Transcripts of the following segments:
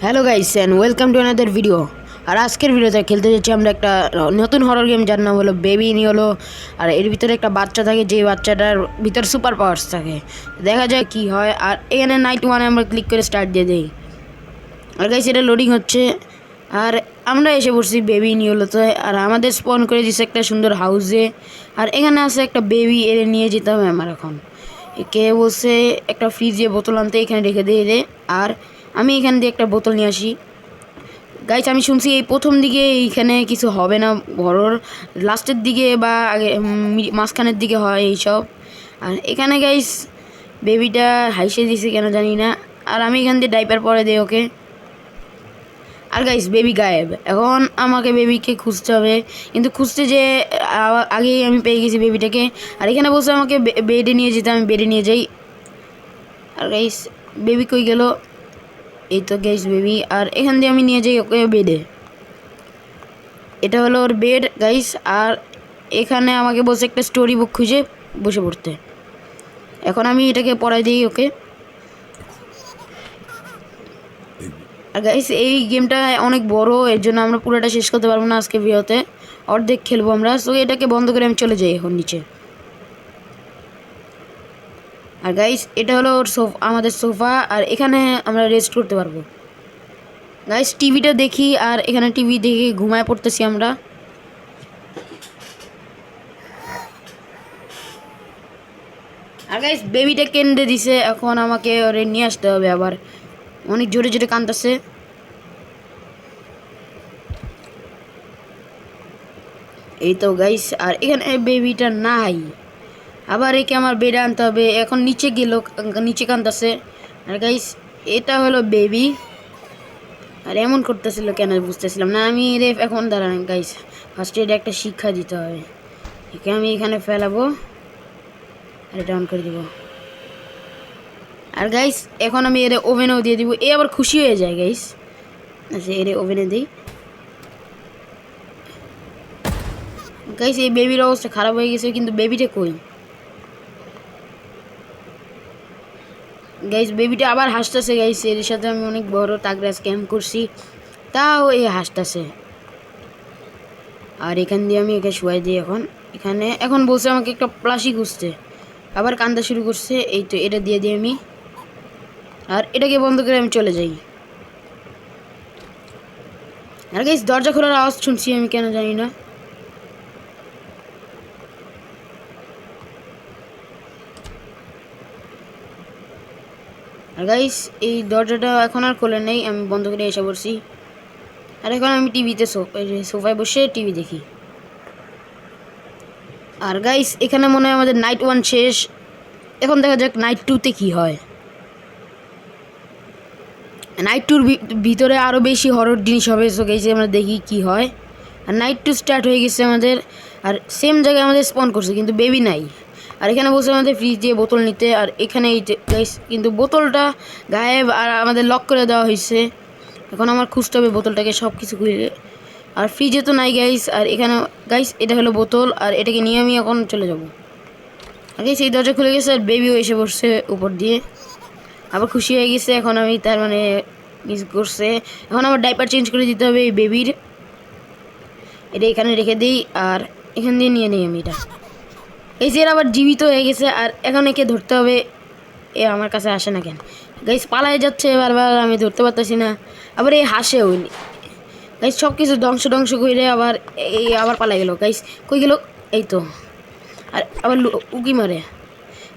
Hello guys and welcome to another video. আর আজকের ভিডিওতে খেলতে যাচ্ছি আমরা একটা নতুন হরর গেম যার নাম হলো বেবি ইনি হলো। আর এর ভিতরে একটা বাচ্চা থাকে, যে বাচ্চাটার ভিতর সুপার পাওয়ার্স থাকে। দেখা যায় কি হয়। আর এখানে নাইট ওয়ানে আমরা ক্লিক করে স্টার্ট দিয়ে দিই। আর গাইস এটা লোডিং হচ্ছে। আর আমরা এসে পড়ছি বেবি ইনি হলোতে। আর আমাদের স্পন করে দিচ্ছে একটা সুন্দর হাউসে। আর এখানে আছে একটা বেবি, এর নিয়ে যেতে হবে আমার এখন। কে বলছে একটা ফ্রিজে বোতল আনতে, এখানে রেখে দিয়ে দে। আর আমি এখান দিয়ে একটা বোতল নিয়ে আসি। গাইস আমি শুনছি এই প্রথম দিকে এইখানে কিছু হবে না, হরর লাস্টের দিকে বা আগে মাঝখানের দিকে হয় এইসব। আর এখানে গাইস বেবিটা হাইসে দিছে কেন জানি না। আর আমি এখান দিয়ে ডাইপার পরে দিই ওকে। আর গাইস বেবি গায়েব। এখন আমাকে বেবিকে খুঁজতে হবে, কিন্তু খুঁজতে যে আগেই আমি পেয়ে গেছি বেবিটাকে। আর এখানে বলছে আমাকে বেডে নিয়ে যেতে, আমি বেডে নিয়ে যাই। আর গাইস বেবি কই গেল? এই তো গাইস বেবি। আর এখান দিয়ে আমি নিয়ে যাই ওকে বেডে। এটা হলো ওর বেড গাইস। আর এখানে আমাকে বলছে একটা স্টোরি বুক খুঁজে বসে পড়তে। এখন আমি এটাকে পড়াই দিই ওকে। আর গাইস এই গেমটা অনেক বড়, এর জন্য আমরা পুরোটা শেষ করতে পারবো না আজকে ভিডিওতে, অর্ধেক খেলবো আমরা। সো এটাকে বন্ধ করে আমি চলে যাই এখন নিচে। আর গাইস এটা হলো ওর আমাদের সোফা। আর এখানে আমরা রেস্ট করতে পারবো। গাইস টিভিটা দেখি, আর এখানে টিভি দেখে ঘুমায় পড়তেছি আমরা। আর গাইস বেবিটা কেঁদে দিছে, এখন আমাকে ওরে নিয়ে আসতে হবে। আবার অনেক জোরে জোরে কাঁদতেছে। এই তো গাইস। আর এখানে বেবিটা নাই, আবার একে আমার বেডে আনতে হবে। এখন নিচে গেল, নিচে কাঁদতেছে। আর গাইস এটা হলো বেবি। আর এমন করতেছিল কেন বুঝতেছিলাম না আমি। রে এখন দাঁড়ান গাইস, ফার্স্টে এটা একটা শিক্ষা দিতে হবে। একে আমি এখানে ফেলাবো আর এটা অন করে দিব। আর গাইস এখন আমি এর ওভেনেও দিয়ে দিব। এ আবার খুশি হয়ে যায় গাইস। আচ্ছা এর ওভেনে দিই। গাইস এই বেবির অবস্থা খারাপ হয়ে গেছে, কিন্তু বেবিটা কই? গাইস বেবিটা আবার হাসতেছে গাইস। এর সাথে আমি অনেক বড় তাগড়া স্ক্যাম করছি, তাও এই হাসতেছে। আর এখান দিয়ে আমি একে শুয়াই দিই। এখন বলছে আমাকে একটা প্লাসি খুঁজতে, আবার কান্দা শুরু করছে। এই তো এটা দিয়ে দিই আমি। আর এটাকে বন্ধ করে আমি চলে যাই। আর গাইস দরজা খোলার আওয়াজ শুনছি আমি, কেন জানি না। আর গাইস এই দরজাটা এখন আর খোলে নেই, আমি বন্ধ করে এসে পড়ছি। আর এখন আমি টিভিতে সোফায় বসে টিভি দেখি। আর গাইস এখানে মনে হয় আমাদের নাইট ওয়ান শেষ। এখন দেখা যাক নাইট টুতে কী হয়। নাইট টুর ভিতরে আরও বেশি হরর জিনিস হবে। সো গাইস আমরা দেখি কি হয়। আর নাইট টু স্টার্ট হয়ে গেছে আমাদের। আর সেম জায়গায় আমাদের স্পন করছে, কিন্তু বেবি নাই। আর এখানে বলছে আমাদের ফ্রিজ দিয়ে বোতল নিতে। আর এখানে এই গাইস কিন্তু বোতলটা গায়েব, আর আমাদের লক করে দেওয়া হয়েছে। এখন আমার খুঁজতে হবে বোতলটাকে, সব কিছু খুঁজে। আর ফ্রিজে তো নাই গাইস। আর এখানে গাইস এটা হলো বোতল, আর এটাকে নিয়ে আমি এখন চলে যাব। আর গাইস এই দরজা খুলে গেছে, আর বেবিও এসে পড়ছে উপর দিয়ে। আবার খুশি হয়ে গেছে, এখন আমি তার মানে মিস করছে। এখন আমার ডাইপার চেঞ্জ করে দিতে হবে এই বেবির। এটা এখানে রেখে দিই, আর এখান দিয়ে নিয়ে নিই আমি এটা। এই যে আবার জীবিত হয়ে গেছে। আর এখন একে ধরতে হবে। এ আমার কাছে আসে না কেন? গাইস পালায় যাচ্ছে বারবার, আমি ধরতে পারতেছি না। আবার এই হাসেও গাইস, সব কিছু ধ্বংস করে আবার আবার পালাই গেল। গাইস কই গেল? এই তো। আর আবার উকি মারে।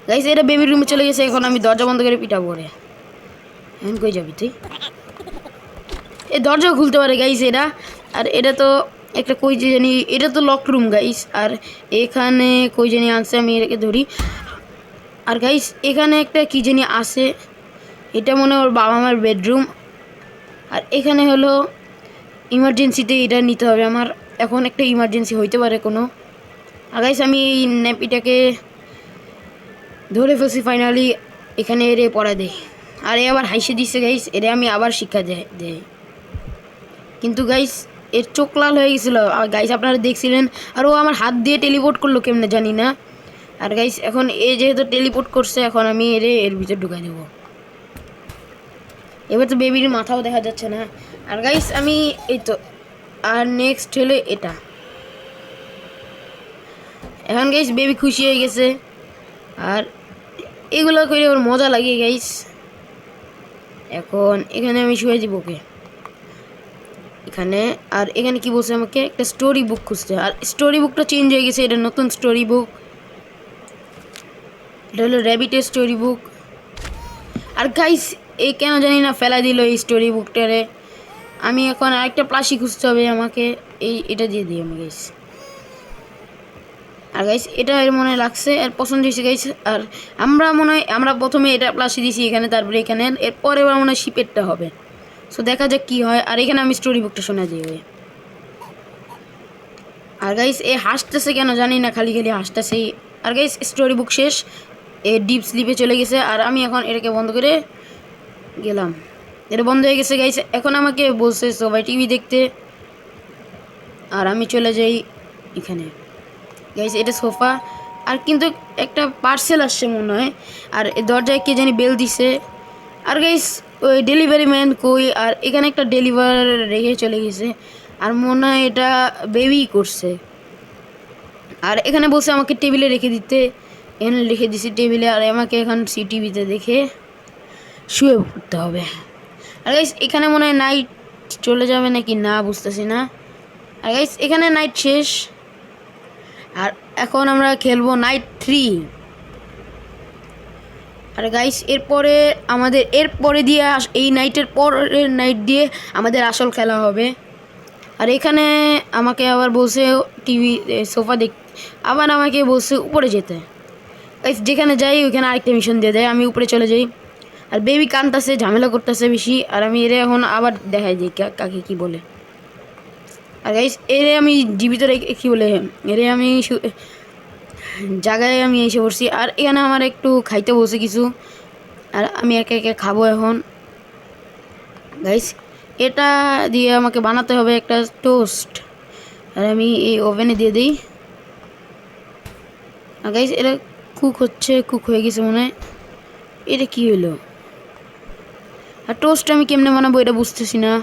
গাইস এটা বেবির রুমে চলে গেছে, এখন আমি দরজা বন্ধ করে পিটাবো রে। এখন কই যাবি তুই? এই দরজা খুলতে পারে গাইস এরা। আর এটা তো একটা কই জানি, এটা তো লক রুম গাইস। আর এখানে কই জানি আনছে, আমি এটাকে ধরি। আর গাইস এখানে একটা কি জানি আছে, এটা মনে হয় ওর বাবা মার বেডরুম। আর এখানে হলো ইমার্জেন্সিতে এটা নিতে হবে আমার। এখন একটা ইমার্জেন্সি হইতে পারে কোনো। আর গাইস আমি এই ন্যাপিটাকে ধরে ফেলছি ফাইনালি। এখানে এরে পড়া দেয়। আর এ আবার হাইসে দিচ্ছে গাইস, এরে আমি আবার শিক্ষা দেয়। কিন্তু গাইস এর চোখ লাল হয়ে গেছিলো গাইস, আপনারা দেখছিলেন। আর ও আমার হাত দিয়ে টেলিপোর্ট করলো কেমনে জানি না। আর গাইস এখন এ যেহেতু টেলিপোর্ট করছে, এখন আমি এর ভিতর ঢুকাই দেবো। এবার তো বেবির মাথাও দেখা যাচ্ছে না। আর গাইস আমি এই তো, আর নেক্সট হলো এটা। এখন গাইস বেবি খুশি হয়ে গেছে, আর এগুলো করে ওর মজা লাগে গাইস। এখন এখানে আমি শুয়ে দিব ওকে এখানে। আর এখানে কি বলছে, আমাকে একটা স্টোরি বুক খুঁজতে, আর স্টোরি বুকটা চেঞ্জ হয়ে গেছে, এটা নতুন স্টোরি বুক, এটা হলো র্যাবিটের স্টোরি বুক। আর গাইস এই কেন জানি না ফেলা দিল এই স্টোরি বুকটারে। আমি এখন আরেকটা প্লাসি খুঁজতে হবে আমাকে, এটা দিয়ে দিই আমি গাইস। আর গাইস এটা এর মনে লাগছে, এর পছন্দ হয়েছে গাইস। আর আমরা প্রথমে এটা প্লাসি দিছি এখানে, তারপরে এখানে, এরপরে এবার মনে হয় শিপেরটা হবে। সো দেখা যাক কি হয়। আর এখানে আমি স্টোরি বুকটা শোনা দিই। আর গাইস এ হাসতেছে কেন জানি না, খালি খালি হাসতেছে। আর গাইস স্টোরি বুক শেষ, এ ডিপ স্লিপে চলে গেছে। আর আমি এখন এটাকে বন্ধ করে গেলাম, এটা বন্ধ হয়ে গেছে গাইস। এখন আমাকে বলছে সবাই টিভি দেখতে, আর আমি চলে যাই এখানে গাইস। এটা সোফা, আর কিন্তু একটা পার্সেল আসছে মনে হয়। আর দরজায় কে জানি বেল দিছে। আর গাইস ওই ডেলিভারি ম্যান কই, আর এখানে একটা ডেলিভার রেখে চলে গেছে, আর মনে হয় এটা বেবি করছে। আর এখানে বসে আমাকে টেবিলে রেখে দিতে, এখানে রেখে দিছি টেবিলে। আর আমাকে এখন সিটিভিতে দেখে শুয়ে পড়তে হবে। আর গাইস এখানে মনে হয় নাইট চলে যাবে নাকি না বুঝতেছি না। আর গাইস এখানে নাইট শেষ, আর এখন আমরা খেলবো নাইট 3। আর গাইস এরপরে দিয়ে এই নাইটের পরের নাইট দিয়ে আমাদের আসল খেলা হবে। আর এখানে আমাকে আবার বলছে টিভি সোফা দেখ, আবার আমাকে বলছে উপরে যেতে। গাইস যেখানে যাই ওইখানে আরেকটা মিশন দিয়ে দেয়, আমি উপরে চলে যাই। আর বেবি কাঁদতেছে, ঝামেলা করতেছে বেশি। আর আমি এরে এখন আবার দেখাই দিই কাকে কি বলে। আর গাইস এরে আমি জীবিত রেখে কী বলে, এরে আমি জায়গায় আমি এসে পড়ছি। আর এখানে আমার একটু খাইতে বসে কিছু, আর আমি একে একে খাবো এখন। গাইস এটা দিয়ে আমাকে বানাতে হবে একটা টোস্ট, আর আমি এই ওভেনে দিয়ে দিই। আর গাইস এটা কুক হয়ে গেছে মনে হয়। এটা কী হলো, আর টোস্ট আমি কেমনে বানাবো এটা বুঝতেছি না।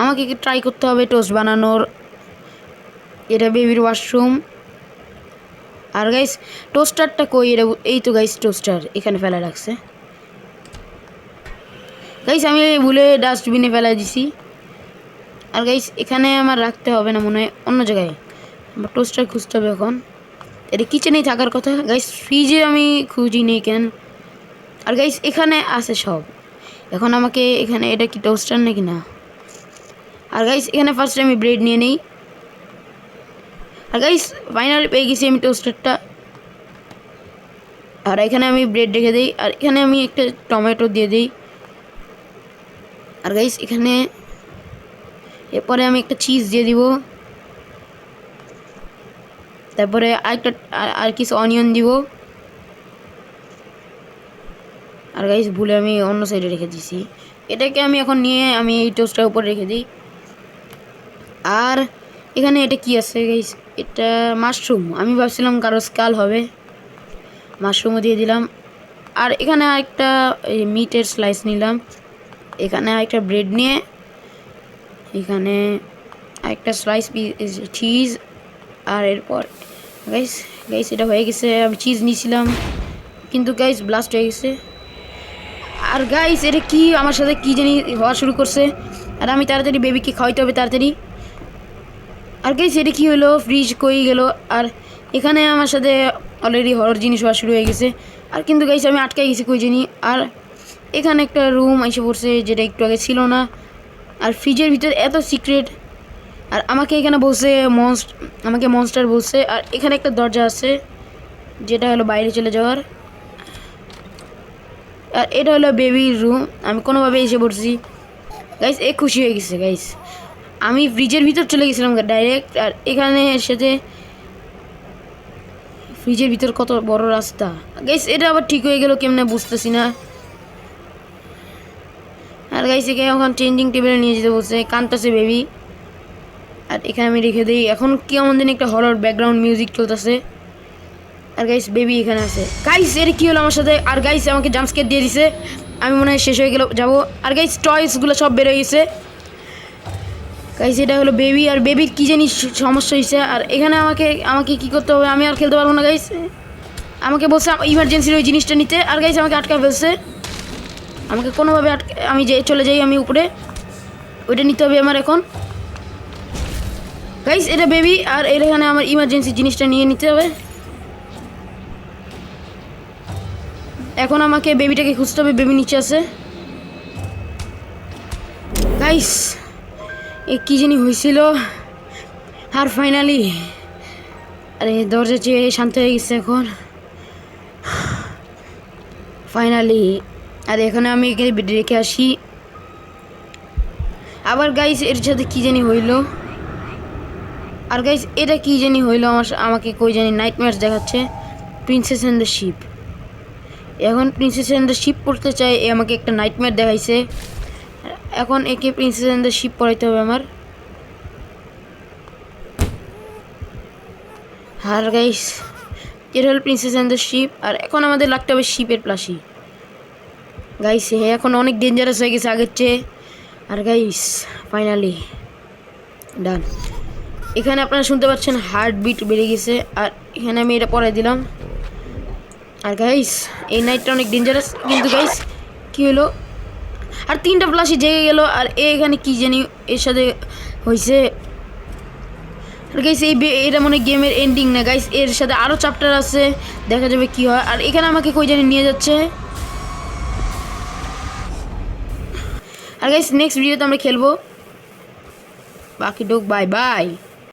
আমাকে ট্রাই করতে হবে টোস্ট বানানোর। এটা বেবির ওয়াশরুম। আর গাইস টোস্টারটা কই, এটা এই তো গাইস টোস্টার এখানে ফেলা রাখছে। গাইস আমি ভুলে ডাস্টবিনে ফেলা দিছি। আর গাইস এখানে আমার রাখতে হবে না মনে হয়, অন্য জায়গায়। আমার টোস্টার খুঁজতে হবে এখন, এটা কিচেনেই থাকার কথা। গাইস ফ্রিজে আমি খুঁজি নেই কেন। আর গাইস এখানে আছে সব। এখন আমাকে এখানে, এটা কি টোস্টার নাকি না। আর গাইস এখানে ফার্স্টে আমি ব্রেড নিয়ে নিই। আর গাইস ফাইনালি পেয়ে গেছি আমি টোস্টারটা। আর এখানে আমি ব্রেড রেখে দিই, আর এখানে আমি একটা টমেটো দিয়ে দিই। আর গাইস এখানে এরপরে আমি একটা চিজ দিয়ে দিব, তারপরে আর কিছু অনিয়ন দিব। আর গাইস ভুলে আমি অন্য সাইডে রেখে দিছি, এটাকে আমি এখন নিয়ে আমি এই টোস্টার উপর রেখে দিই। আর এখানে এটা কি আছে গাইস, এটা মাশরুম। আমি ভাবছিলাম কারো স্কাল হবে, মাশরুমও দিয়ে দিলাম। আর এখানে আরেকটা মিটের স্লাইস নিলাম। এখানে আরেকটা ব্রেড নিয়ে এখানে আরেকটা স্লাইস চিজ। আর এরপর গাইস এটা হয়ে গেছে। আমি চিজ নিয়েছিলাম কিন্তু গাইস ব্লাস্ট হয়ে গেছে। আর গাইস এটা কি আমার সাথে কি জানি হওয়া শুরু করছে, আর আমি তাড়াতাড়ি বেবিকে খাওয়াইতে হবে তাড়াতাড়ি। আর গাইস এটা কী হলো, ফ্রিজ কই গেল। আর এখানে আমার সাথে অলরেডি হরর জিনিস হওয়া শুরু হয়ে গেছে। আর কিন্তু গাইস আমি আটকাই গেছি কই জানি। আর এখানে একটা রুম এসে পড়ছে যেটা একটু আগে ছিল না। আর ফ্রিজের ভিতরে এত সিক্রেট। আর আমাকে এখানে বলছে আমাকে মনস্টার বলছে। আর এখানে একটা দরজা আছে যেটা হলো বাইরে চলে যাওয়ার। আর এটা হলো বেবির রুম। আমি কোনোভাবে এসে পড়ছি গাইস, খুশি হয়ে গেছে গাইস। আমি ফ্রিজের ভিতর চলে গেছিলাম ডাইরেক্ট। আর এখানে এসেছে ফ্রিজের ভিতর কত বড় রাস্তা গাইস, এটা আবার ঠিক হয়ে গেল কেমনে বুঝতেছি না। আর গাইস এখানে এখন চেঞ্জিং টেবিলে নিয়ে যেতে বলছে, কাঁদতেছে বেবি। আর এখানে আমি রেখে দিই। এখন কি এমন দিন একটা হরর ব্যাকগ্রাউন্ড মিউজিক চলতেছে। আর গাইস বেবি এখানে আছে। গাইস এর কি হলো আমার সাথে? আর গাইস আমাকে জাম্প স্কেয়ার দিয়ে দিছে, আমি মনে হয় শেষ হয়ে গেল যাবো। আর গাইস টয়েসগুলো সব বের হয়ে গেছে। গাইস এটা হলো বেবি, আর বেবির কী জানি সমস্যা হয়েছে। আর এখানে আমাকে আমাকে কী করতে হবে? আমি আর খেলতে পারবো না গাইস। আমাকে বলছে ইমার্জেন্সির ওই জিনিসটা নিতে, আর গাইস আমাকে আটকা ফেলছে। আমাকে কোনোভাবে আমি যে চলে যাই আমি উপরে, ওইটা নিতে হবে আমার এখন। গাইস এটা বেবি, আর এখানে আমার ইমার্জেন্সি জিনিসটা নিয়ে নিতে হবে। এখন আমাকে বেবিটাকে খুঁজতে হবে, বেবি নিচে আছে। গাইস এ কী জানি হয়েছিল, আর ফাইনালি আরে দরজা চেয়ে শান্ত হয়ে গেছে এখন ফাইনালি। আর এখানে আমি রেখে আসি আবার। গাইস এর সাথে কী জানি হইলো। আর গাইস এটা কী জানি হইলো আমাকে কই জানি নাইটমেয়ার্স দেখাচ্ছে। প্রিন্সেস অ্যান্ড দ্য শিপ, এখন প্রিন্সেস অ্যান্ড দ্য শিপ পড়তে চাই, এ আমাকে একটা নাইটমেয়ার দেখাইছে। এখন একে প্রিন্সেস অ্যান্ড দ্য শিপ পড়াইতে হবে আমার। আর গাইস এটা হল প্রিন্সেস অ্যান্ড দ্য শিপ, আর এখন আমাদের লাগতে হবে শিপের প্লাসি। গাইস এখন অনেক ডেঞ্জারাস হয়ে গেছে আগের চেয়ে। আর গাইস ফাইনালি ডান। এখানে আপনারা শুনতে পাচ্ছেন হার্ট বিট বেড়ে গেছে, আর এখানে আমি এটা পড়াই দিলাম। আর গাইস এই নাইটটা অনেক ডেঞ্জারাস, কিন্তু গাইস কী হলো? আর 3টা প্লাসই জেগে গেল। আর এখানে কী জানি এর সাথে হয়েছে। আর গাইস এটা মনে গেমের এন্ডিং না গাইস, এর সাথে আরও চ্যাপ্টার আছে, দেখা যাবে কি হয়। আর এখানে আমাকে কই জানি নিয়ে যাচ্ছে। আর গাইস নেক্সট ভিডিওতে আমরা খেলবো। বাকি ডোক বাই বাই।